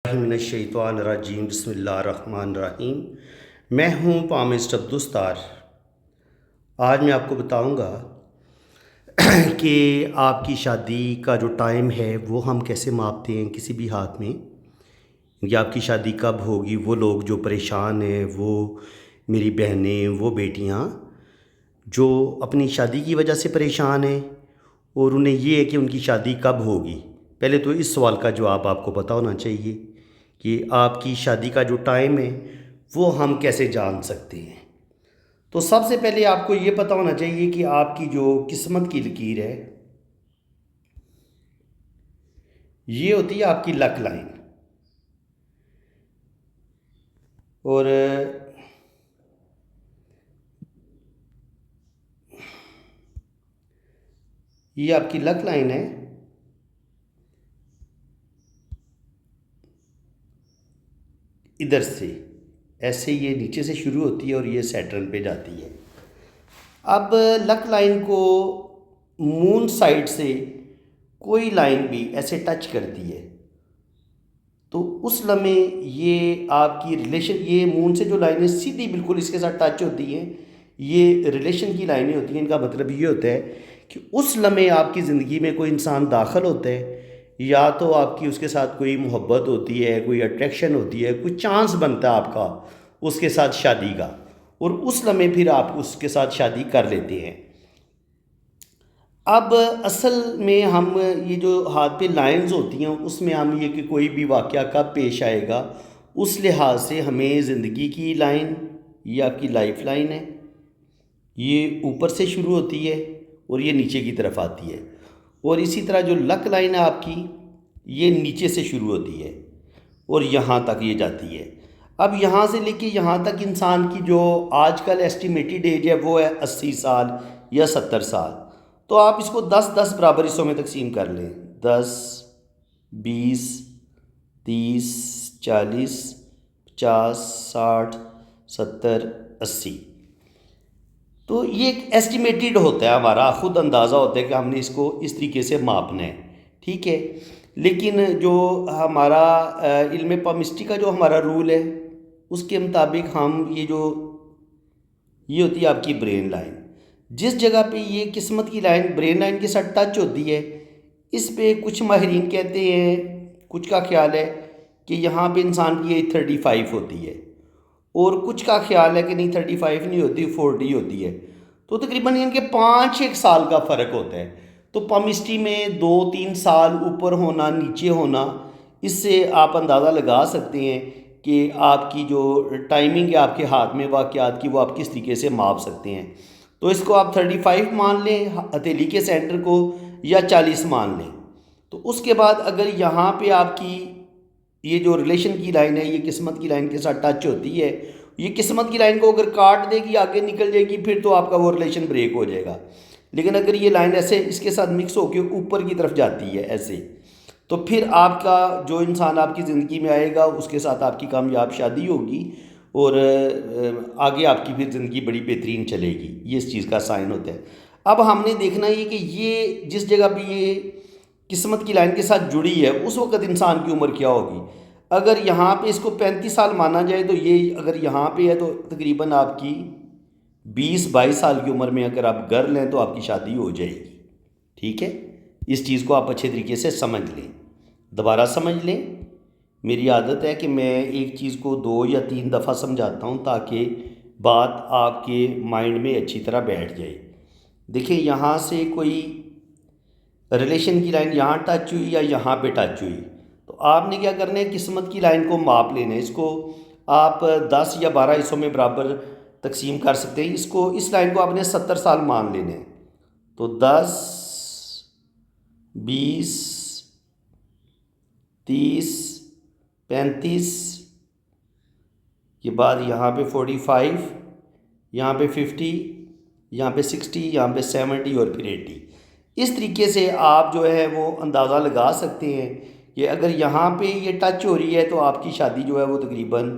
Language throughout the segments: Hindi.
मिनश्शैतानिर्रजीम बिस्मिल्लाहिर्रहमानिर्रहीम। मैं हूँ पामिस्ट अब्दुस्तार। आज मैं आपको बताऊँगा कि आपकी शादी का जो टाइम है वो हम कैसे मापते हैं किसी भी हाथ में, कि आपकी शादी कब होगी। वो लोग जो परेशान हैं, वो मेरी बहनें, वो बेटियाँ जो अपनी शादी की वजह से परेशान हैं और उन्हें ये है कि उनकी शादी कब होगी। पहले तो इस सवाल का जवाब आपको पता होना चाहिए कि आपकी शादी का जो टाइम है वो हम कैसे जान सकते हैं। तो सबसे पहले आपको ये पता होना चाहिए कि आपकी जो किस्मत की लकीर है ये होती है आपकी लक लाइन। और ये आपकी लक लाइन है। इधर से ऐसे ये नीचे से शुरू होती है और ये सैटर्न पे जाती है। अब लक लाइन को मून साइड से कोई लाइन भी ऐसे टच करती है तो उस लम्हे ये आपकी रिलेशन, ये मून से जो लाइनें सीधी बिल्कुल इसके साथ टच होती हैं, ये रिलेशन की लाइनें होती हैं। इनका मतलब ये होता है कि उस लम्हे आपकी ज़िंदगी में कोई इंसान दाखिल होता है, या तो आपकी उसके साथ कोई मोहब्बत होती है, कोई अट्रैक्शन होती है, कोई चांस बनता है आपका उसके साथ शादी का, और उस लम्हे फिर आप उसके साथ शादी कर लेते हैं। अब असल में हम ये जो हाथ पे लाइंस होती हैं उसमें हम ये कि कोई भी वाक़या कब पेश आएगा उस लिहाज से हमें ज़िंदगी की लाइन, ये आपकी लाइफ लाइन है, ये ऊपर से शुरू होती है और ये नीचे की तरफ आती है। और इसी तरह जो लक लाइन है आपकी, ये नीचे से शुरू होती है और यहाँ तक ये जाती है। अब यहाँ से लेके यहाँ तक इंसान की जो आजकल एस्टिमेटेड एज है वो है 80 साल या 70 साल। तो आप इसको 10-10 बराबर हिस्सों में तकसीम कर लें, 10, 20, 30, 40, 50, 60, 70, 80। तो ये एक एस्टिमेटेड होता है, हमारा ख़ुद अंदाज़ा होता है कि हमने इसको इस तरीके से मापना है, ठीक है। लेकिन जो हमारा इल्म पामिस्ट्री का जो हमारा रूल है उसके मुताबिक हम ये होती है आपकी ब्रेन लाइन। जिस जगह पे ये किस्मत की लाइन ब्रेन लाइन के साथ टच होती है, इस पे कुछ माहिरीन कहते हैं, कुछ का ख्याल है कि यहाँ पे इंसान की एज 35 होती है, और कुछ का ख्याल है कि नहीं 35 नहीं होती, 40 होती है। तो तकरीबन इनके 5-1 साल का फ़र्क होता है। तो पामिस्ट्री में 2-3 साल ऊपर होना नीचे होना, इससे आप अंदाज़ा लगा सकते हैं कि आपकी जो टाइमिंग है आपके हाथ में वाक़यात की, वो आप किस तरीके से माप सकते हैं। तो इसको आप 35 मान लें हथेली के सेंटर को, या 40 मान लें। तो उसके बाद अगर यहाँ पे आपकी ये जो रिलेशन की लाइन है ये किस्मत की लाइन के साथ टच होती है, ये किस्मत की लाइन को अगर काट देगी, आगे निकल जाएगी, फिर तो आपका वो रिलेशन ब्रेक हो जाएगा। लेकिन अगर ये लाइन ऐसे इसके साथ मिक्स होकर ऊपर की तरफ जाती है ऐसे, तो फिर आपका जो इंसान आपकी ज़िंदगी में आएगा उसके साथ आपकी कामयाब शादी होगी और आगे आपकी फिर ज़िंदगी बड़ी बेहतरीन चलेगी। ये इस चीज़ का साइन होता है। अब हमने देखना ये कि ये जिस जगह पे ये किस्मत की लाइन के साथ जुड़ी है उस वक़्त इंसान की उम्र क्या होगी। अगर यहाँ पे इसको 35 साल माना जाए तो ये अगर यहाँ पे है तो तकरीबन आपकी 20-22 साल की उम्र में अगर आप कर लें तो आपकी शादी हो जाएगी, ठीक है। इस चीज़ को आप अच्छे तरीके से समझ लें, दोबारा समझ लें। मेरी आदत है कि मैं एक चीज़ को 2 या 3 दफ़ा समझाता हूँ ताकि बात आपके माइंड में अच्छी तरह बैठ जाए। देखिए, यहाँ से कोई रिलेशन की लाइन यहाँ टच हुई या यहाँ पे टच हुई, तो आपने क्या करना है, किस्मत की लाइन को माप लेना है। इसको आप 10 या 12 हिस्सों में बराबर तकसीम कर सकते हैं। इसको इस लाइन को आपने 70 साल मान लेने हैं। तो 10, 20, 30, 35 के बाद यहाँ पे 45, यहाँ पे 50, यहाँ पे 60, यहाँ पे 70 और फिर 80। इस तरीके से आप जो है वो अंदाज़ा लगा सकते हैं कि अगर यहाँ पे ये टच हो रही है तो आपकी शादी जो है वो तकरीबन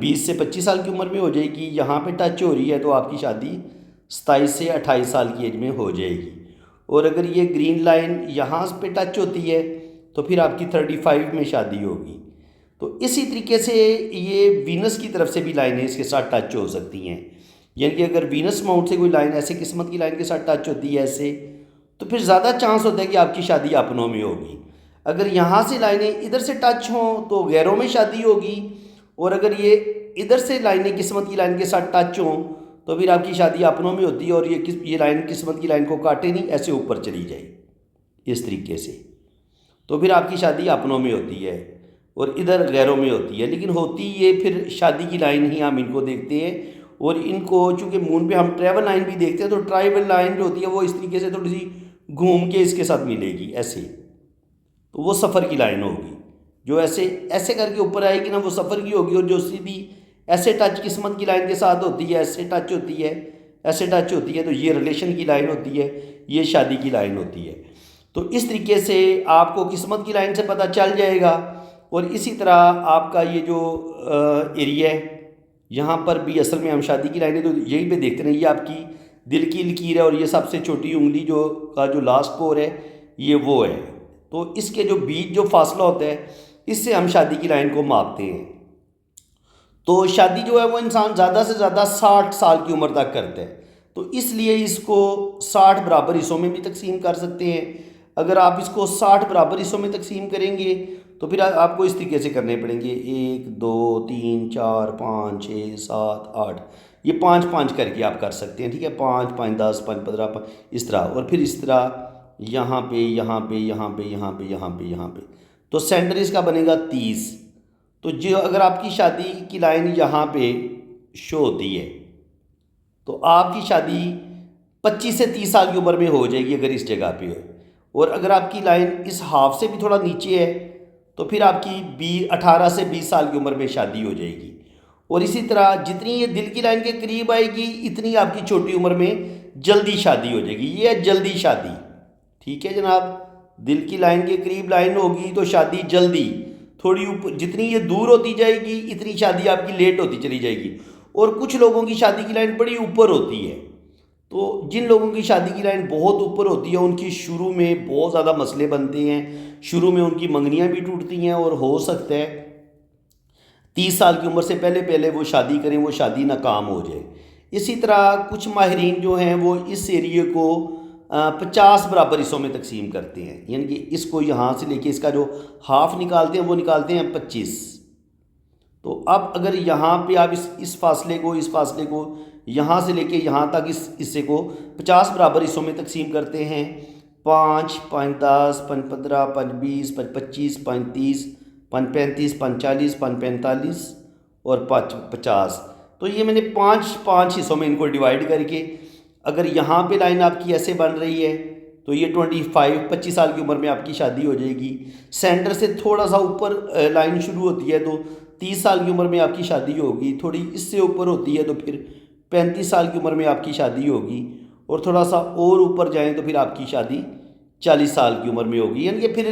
20 से 25 साल की उम्र में हो जाएगी। यहाँ पे टच हो रही है तो आपकी शादी 27 से 28 साल की एज में हो जाएगी। और अगर ये ग्रीन लाइन यहाँ पे टच होती है तो फिर आपकी 35 में शादी होगी। तो इसी तरीके से ये वीनस की तरफ से भी लाइनें इसके साथ टच हो सकती हैं। यानी कि अगर वीनस माउंट से कोई लाइन ऐसे किस्मत की लाइन के साथ टच होती है ऐसे, तो फिर ज़्यादा चांस होता है कि आपकी शादी अपनों में होगी। अगर यहाँ से लाइनें इधर से टच हों तो गैरों में शादी होगी, और अगर ये इधर से लाइनें किस्मत की लाइन के साथ टच हों तो फिर आपकी शादी अपनों में होती है, और ये लाइन किस्मत की लाइन को काटे नहीं, ऐसे ऊपर चली जाए इस तरीके से, तो फिर आपकी शादी अपनों में होती है और इधर गैरों में होती है। लेकिन होती ये फिर शादी की लाइन ही हम इनको देखते हैं, और इनको चूँकि मून पे हम ट्रैवल लाइन भी देखते हैं, तो ट्रैवल लाइन जो होती है वो इस तरीके से थोड़ी सी घूम के इसके साथ मिलेगी ऐसे, तो वो सफ़र की लाइन होगी। जो ऐसे ऐसे करके ऊपर आएगी ना वो सफ़र की होगी, और जो सीधी ऐसे टच किस्मत की लाइन के साथ होती है, ऐसे टच होती है, ऐसे टच होती है, तो ये रिलेशन की लाइन होती है, ये शादी की लाइन होती है। तो इस तरीके से आपको किस्मत की लाइन से पता चल जाएगा। और इसी तरह आपका ये जो एरिया है यहाँ पर भी असल में हम शादी की लाइनें तो यहीं पे देखते हैं। ये आपकी दिल की लकीर है, और ये सबसे छोटी उंगली जो लास्ट पोर है ये वो है। तो इसके जो बीच जो फासला होता है इससे हम शादी की लाइन को मापते हैं। तो शादी जो है वो इंसान ज़्यादा से ज़्यादा 60 साल की उम्र तक करता है, तो इसलिए इसको 60 बराबर हिस्सों में भी तकसीम कर सकते हैं। अगर आप इसको 60 बराबर हिस्सों में तकसीम करेंगे तो फिर आपको इस तरीके से करने पड़ेंगे, 1 2 3 4 5 6 7 8, ये 5 5 करके आप कर सकते हैं, ठीक है, 5 5 10 5 15 इस तरह, और फिर इस तरह यहाँ पे यहाँ पे यहाँ पे यहाँ पे यहाँ पे यहाँ पे, तो सेंटर इसका बनेगा 30। तो जो अगर आपकी शादी की लाइन यहाँ पे शो होती है तो आपकी शादी 25 से 30 साल की उम्र में हो जाएगी अगर इस जगह पे है। और अगर आपकी लाइन इस हाफ से भी थोड़ा नीचे है तो फिर आपकी 18 से 20 साल की उम्र में शादी हो जाएगी। और इसी तरह जितनी ये दिल की लाइन के करीब आएगी इतनी आपकी छोटी उम्र में जल्दी शादी हो जाएगी। ये है जल्दी शादी, ठीक है जनाब। दिल की लाइन के करीब लाइन होगी तो शादी जल्दी, थोड़ी ऊपर जितनी ये दूर होती जाएगी इतनी शादी आपकी लेट होती चली जाएगी। और कुछ लोगों की शादी की लाइन बड़ी ऊपर होती है, तो जिन लोगों की शादी की लाइन बहुत ऊपर होती है उनकी शुरू में बहुत ज़्यादा मसले बनते हैं, शुरू में उनकी मंगनियाँ भी टूटती हैं, और हो सकता है 30 साल की उम्र से पहले पहले वो शादी करें, वो शादी नाकाम हो जाए। इसी तरह कुछ माहिरीन जो हैं वो इस एरिए को 50 बराबर हिस्सों में तकसीम करते हैं, यानी कि इसको यहाँ से लेके इसका जो हाफ निकालते हैं वो निकालते हैं 25। तो अब अगर यहाँ पे आप इस फासले को यहाँ से लेके यहाँ तक इस हिस्से को 50 बराबर हिस्सों में तकसीम करते हैं, 5 5 10 5 15 5 20 5 25 5 30 5 35 5 40 5 45 और 5 50। तो ये मैंने 5 5 हिस्सों में इनको डिवाइड करके, अगर यहाँ पे लाइन आपकी ऐसे बन रही है तो ये 25 साल की उम्र में आपकी शादी हो जाएगी। सेंटर से थोड़ा सा ऊपर लाइन शुरू होती है तो 30 साल की उम्र में आपकी शादी होगी, थोड़ी इससे ऊपर होती है तो फिर 35 साल की उम्र में आपकी शादी होगी, और थोड़ा सा और ऊपर जाएं तो फिर आपकी शादी 40 साल की उम्र में होगी। यानी कि फिर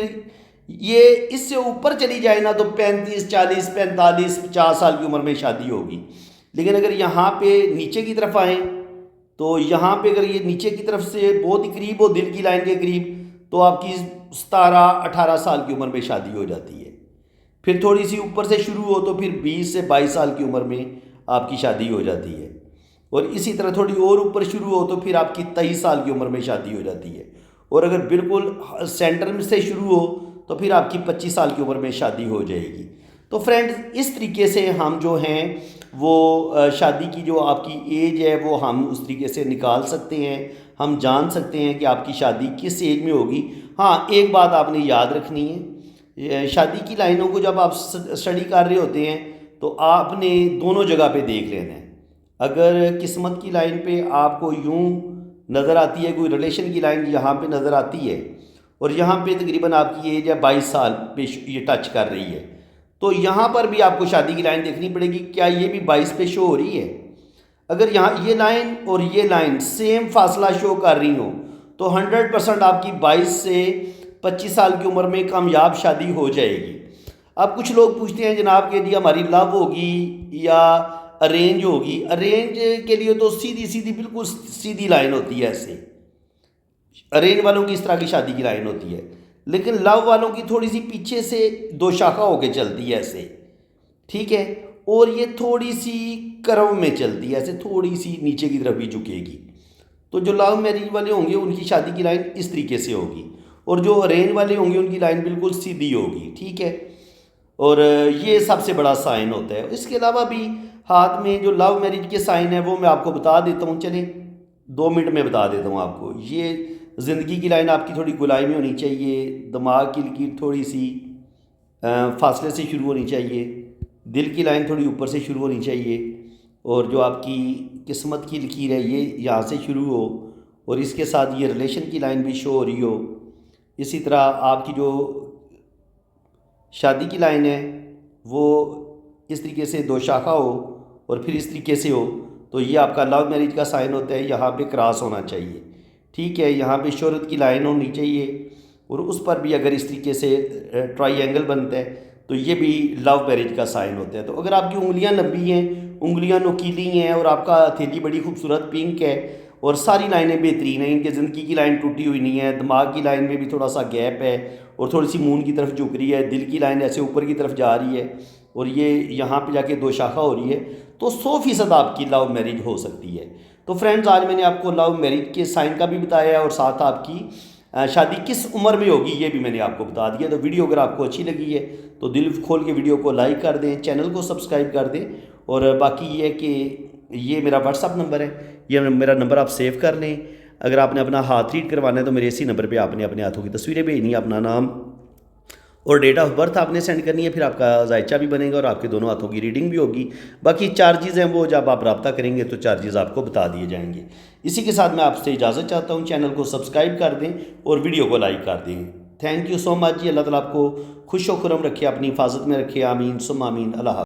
ये इससे ऊपर चली जाए ना तो 35 40 45 50 साल की उम्र में शादी होगी। लेकिन अगर यहाँ पे नीचे की तरफ आएँ तो यहाँ पे अगर ये नीचे की तरफ से बहुत ही करीब हो दिल की लाइन के करीब तो आपकी 17-18 साल की उम्र में शादी हो जाती है। फिर थोड़ी सी ऊपर से शुरू हो तो फिर 20 से 22 साल की उम्र में आपकी शादी हो जाती है। और इसी तरह थोड़ी और ऊपर शुरू हो तो फिर आपकी 23 साल की उम्र में शादी हो जाती है। और अगर बिल्कुल सेंटर में से शुरू हो तो फिर आपकी 25 साल की उम्र में शादी हो जाएगी। तो फ्रेंड्स इस तरीके से हम जो हैं वो शादी की जो आपकी एज है वो हम उस तरीके से निकाल सकते हैं, हम जान सकते हैं कि आपकी शादी किस एज में होगी। हाँ, एक बात आपने याद रखनी है, शादी की लाइनों को जब आप स्टडी कर रहे होते हैं तो आपने दोनों जगह पे देख लेना है। अगर किस्मत की लाइन पे आपको यूं नज़र आती है, कोई रिलेशन की लाइन यहाँ पे नज़र आती है और यहाँ पे तकरीबन आपकी एज है 22 साल पे ये टच कर रही है, तो यहाँ पर भी आपको शादी की लाइन देखनी पड़ेगी, क्या ये भी 22 पे शो हो रही है। अगर यहाँ ये लाइन और ये लाइन सेम फासला शो कर रही हो तो 100% आपकी 22 से 25 साल की उम्र में कामयाब शादी हो जाएगी। अब कुछ लोग पूछते हैं जनाब कि जी हमारी लव होगी या अरेंज होगी। अरेंज के लिए तो सीधी सीधी बिल्कुल सीधी लाइन होती है, ऐसे अरेंज वालों की इस तरह की शादी की लाइन होती है, लेकिन लव वालों की थोड़ी सी पीछे से दो शाखा होके चलती है ऐसे। ठीक है। और ये थोड़ी सी कर्व में चलती है, ऐसे थोड़ी सी नीचे की तरफ भी झुकेगी। तो जो लव मैरिज वाले होंगे उनकी शादी की लाइन इस तरीके से होगी, और जो अरेंज वाले होंगे उनकी लाइन बिल्कुल सीधी होगी। ठीक है। और ये सबसे बड़ा साइन होता है। इसके अलावा भी हाथ में जो लव मैरिज के साइन है वो मैं आपको बता देता हूँ, चलें 2 मिनट में बता देता हूँ आपको। ये ज़िंदगी की लाइन आपकी थोड़ी गुलाई में होनी चाहिए, दिमाग की लकीर थोड़ी सी फासले से शुरू होनी चाहिए, दिल की लाइन थोड़ी ऊपर से शुरू होनी चाहिए, और जो आपकी किस्मत की लकीर है ये यहाँ से शुरू हो, और इसके साथ ये रिलेशन की लाइन भी शो हो रही हो। इसी तरह आपकी जो शादी की लाइन है वो इस तरीके से 2 शाखा हो और फिर इस तरीके से हो, तो ये आपका लव मैरिज का साइन होता है। यहाँ पे क्रॉस होना चाहिए। ठीक है। यहाँ पे शोहरत की लाइन होनी चाहिए, और उस पर भी अगर इस तरीके से ट्राइंगल बनता है तो ये भी लव मैरिज का साइन होता है। तो अगर आपकी उंगलियां लंबी हैं, उंगलियां नुकीली हैं, और आपका हथेली बड़ी खूबसूरत पिंक है, और सारी लाइनें बेहतरीन हैं, इनके ज़िंदगी की लाइन टूटी हुई नहीं है, दिमाग की लाइन में भी थोड़ा सा गैप है और थोड़ी सी मून की तरफ झुक रही है, दिल की लाइन ऐसे ऊपर की तरफ जा रही है, और ये यहाँ पे जाके 2 शाखा हो रही है, तो 100% आपकी लव मैरिज हो सकती है। तो फ्रेंड्स, आज मैंने आपको लव मैरिज के साइन का भी बताया है, और साथ आपकी शादी किस उम्र में होगी ये भी मैंने आपको बता दिया। तो वीडियो अगर आपको अच्छी लगी है तो दिल खोल के वीडियो को लाइक कर दें, चैनल को सब्सक्राइब कर दें, और बाकी ये है कि ये मेरा व्हाट्सअप नंबर है, ये मेरा नंबर आप सेव कर लें। अगर आपने अपना हाथ रीड करवाना है तो मेरे इसी नंबर पे आपने अपने हाथों की तस्वीरें भेजनी है, अपना नाम और डेट ऑफ बर्थ आपने सेंड करनी है, फिर आपका जायचा भी बनेगा और आपके दोनों हाथों की रीडिंग भी होगी। बाकी चार्जेज़ हैं वो जब आप रब्ता करेंगे तो चार्जेज़ आपको बता दिए जाएंगे। इसी के साथ मैं आपसे इजाज़त चाहता हूँ, चैनल को सब्सक्राइब कर दें और वीडियो को लाइक कर दें। थैंक यू सो मच जी। अल्लाह ताला आपको खुश व खुरम रखे, अपनी हिफाजत में रखे। आमीन सुम आमीन। अल्लाह।